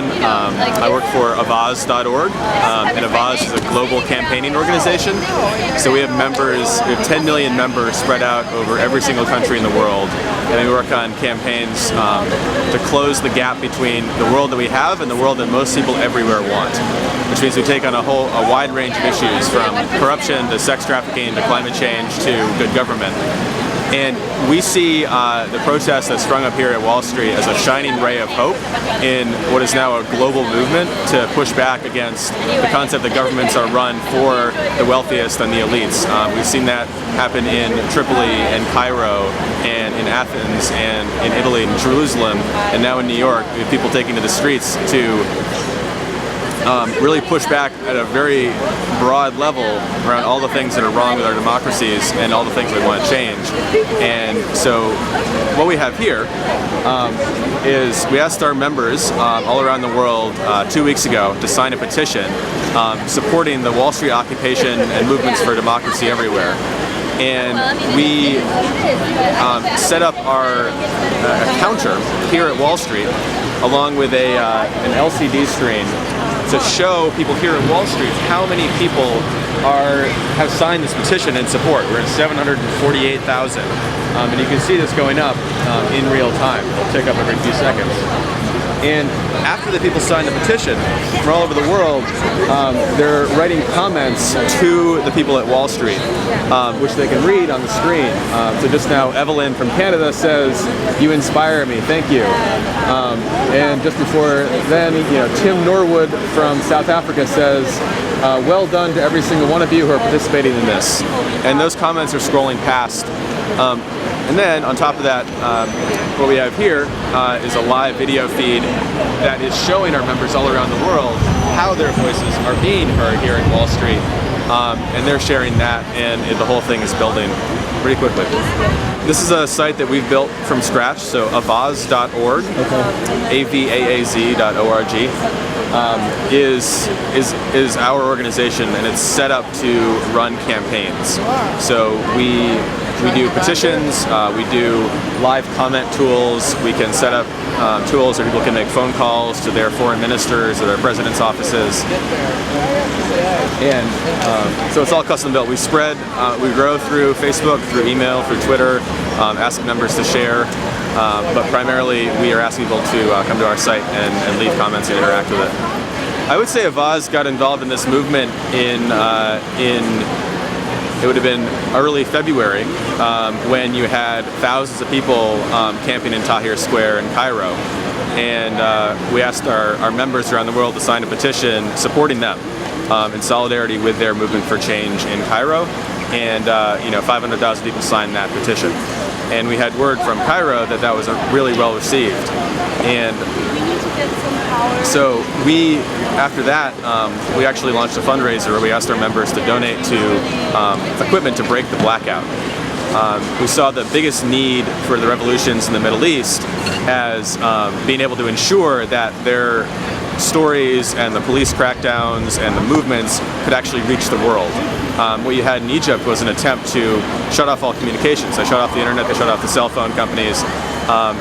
organization. I work for Avaz.org, and Avaz is a global campaigning organization. So we have members, we have 10 million members spread out over every single country in the world, and we work on campaigns to close the gap between the world that we have and the world that most people everywhere want. Which means we take on a wide range of issues, from corruption to sex trafficking to climate change to good government. And we see the protests that sprung up here at Wall Street as a shining ray of hope in what is now a global movement to push back against the concept that governments are run for the wealthiest and the elites. We've seen that happen in Tripoli and Cairo and in Athens and in Italy and Jerusalem, and now in New York. We have people taking to the streets to really push back at a very broad level around all the things that are wrong with our democracies and all the things we want to change. And so what we have here is we asked our members all around the world 2 weeks ago to sign a petition supporting the Wall Street occupation and movements for democracy everywhere. And we set up our counter here at Wall Street along with an LCD screen to show people here at Wall Street how many people have signed this petition in support. We're at 748,000, and you can see this going up in real time. It'll tick up every few seconds. And after the people sign the petition from all over the world, they're writing comments to the people at Wall Street, which they can read on the screen. So just now, Evelyn from Canada says, "You inspire me, thank you." And just before then, Tim Norwood from South Africa says, "Well done to every single one of you who are participating in this." And those comments are scrolling past. And then, on top of that, what we have here is a live video feed that is showing our members all around the world how their voices are being heard here at Wall Street. And they're sharing that, and the whole thing is building pretty quickly. This is a site that we've built from scratch, so avaz.org, avaaz.org, is our organization, and it's set up to run campaigns. So we do petitions, we do live comment tools, we can set up tools where people can make phone calls to their foreign ministers or their president's offices. And so it's all custom built. We grow through Facebook, through email, through Twitter, asking members to share, but primarily we are asking people to come to our site and leave comments and interact with it. I would say Avaz got involved in this movement it would have been early February, when you had thousands of people camping in Tahrir Square in Cairo. And we asked our members around the world to sign a petition supporting them in solidarity with their movement for change in Cairo. And 500,000 people signed that petition. And we had word from Cairo that was really well received. And so after that, we actually launched a fundraiser where we asked our members to donate to equipment to break the blackout. We saw the biggest need for the revolutions in the Middle East as being able to ensure that their stories and the police crackdowns and the movements could actually reach the world. What you had in Egypt was an attempt to shut off all communications. They shut off the internet, they shut off the cell phone companies,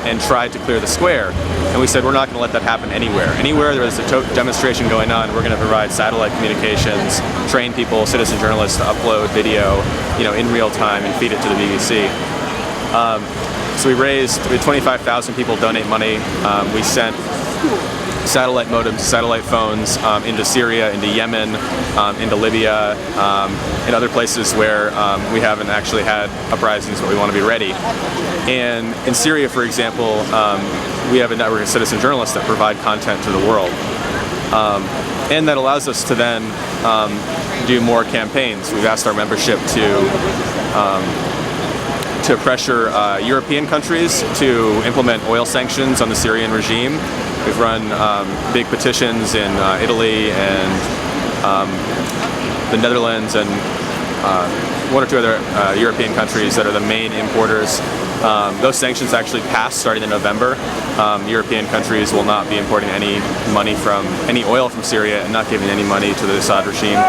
and tried to clear the square. And we said, we're not going to let that happen anywhere. Anywhere there's a demonstration going on, we're going to provide satellite communications, train people, citizen journalists to upload video, in real time and feed it to the BBC. So we had 25,000 people donate money. We sent satellite modems, satellite phones into Syria, into Yemen, into Libya, and other places where we haven't actually had uprisings, but we want to be ready. And in Syria, for example, we have a network of citizen journalists that provide content to the world. And that allows us to then do more campaigns. We've asked our membership to pressure European countries to implement oil sanctions on the Syrian regime. We've run big petitions in Italy and the Netherlands and one or two other European countries that are the main importers. Those sanctions actually passed starting in November. European countries will not be importing any oil from Syria and not giving any money to the Assad regime.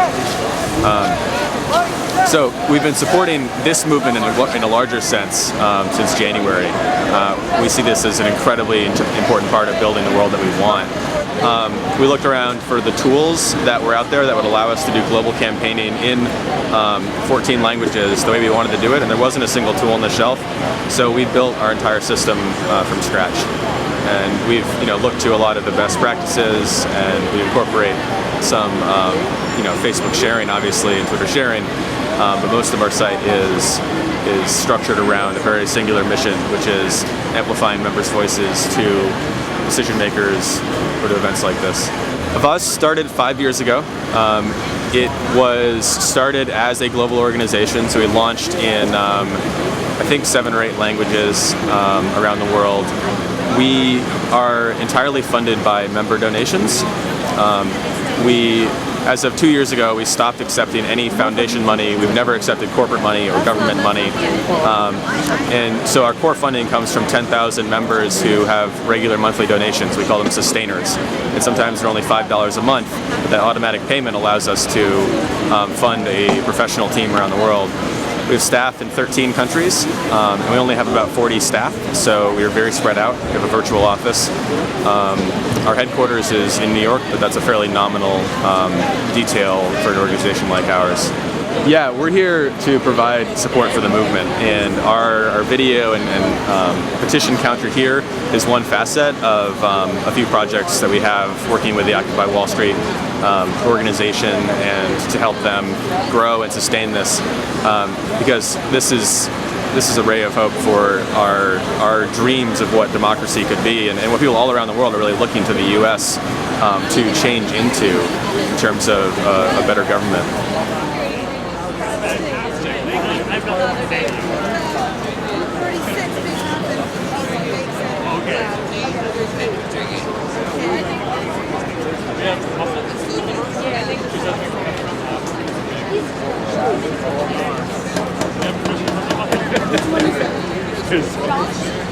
So we've been supporting this movement in a larger sense since January. We see this as an incredibly important part of building the world that we want. we looked around for the tools that were out there that would allow us to do global campaigning in 14 languages the way we wanted to do it, and there wasn't a single tool on the shelf. So we built our entire system from scratch. And we've looked to a lot of the best practices, and we incorporate some Facebook sharing, obviously, and Twitter sharing. But most of our site is structured around a very singular mission, which is amplifying members' voices to decision makers or to events like this. Avaz started 5 years ago. It was started as a global organization, so we launched in I think 7 or 8 languages around the world. We are entirely funded by member donations. As of 2 years ago, we stopped accepting any foundation money. We've never accepted corporate money or government money. And so our core funding comes from 10,000 members who have regular monthly donations. We call them sustainers. And sometimes they're only $5 a month. But that automatic payment allows us to fund a professional team around the world. We have staff in 13 countries, and we only have about 40 staff, so we are very spread out. We have a virtual office. Our headquarters is in New York, but that's a fairly nominal detail for an organization like ours. Yeah, we're here to provide support for the movement, and our video and petition counter here is one facet of a few projects that we have working with the Occupy Wall Street organization, and to help them grow and sustain this, because this is a ray of hope for our dreams of what democracy could be, and what people all around the world are really looking to the U.S. To change into in terms of a better government. Cheers.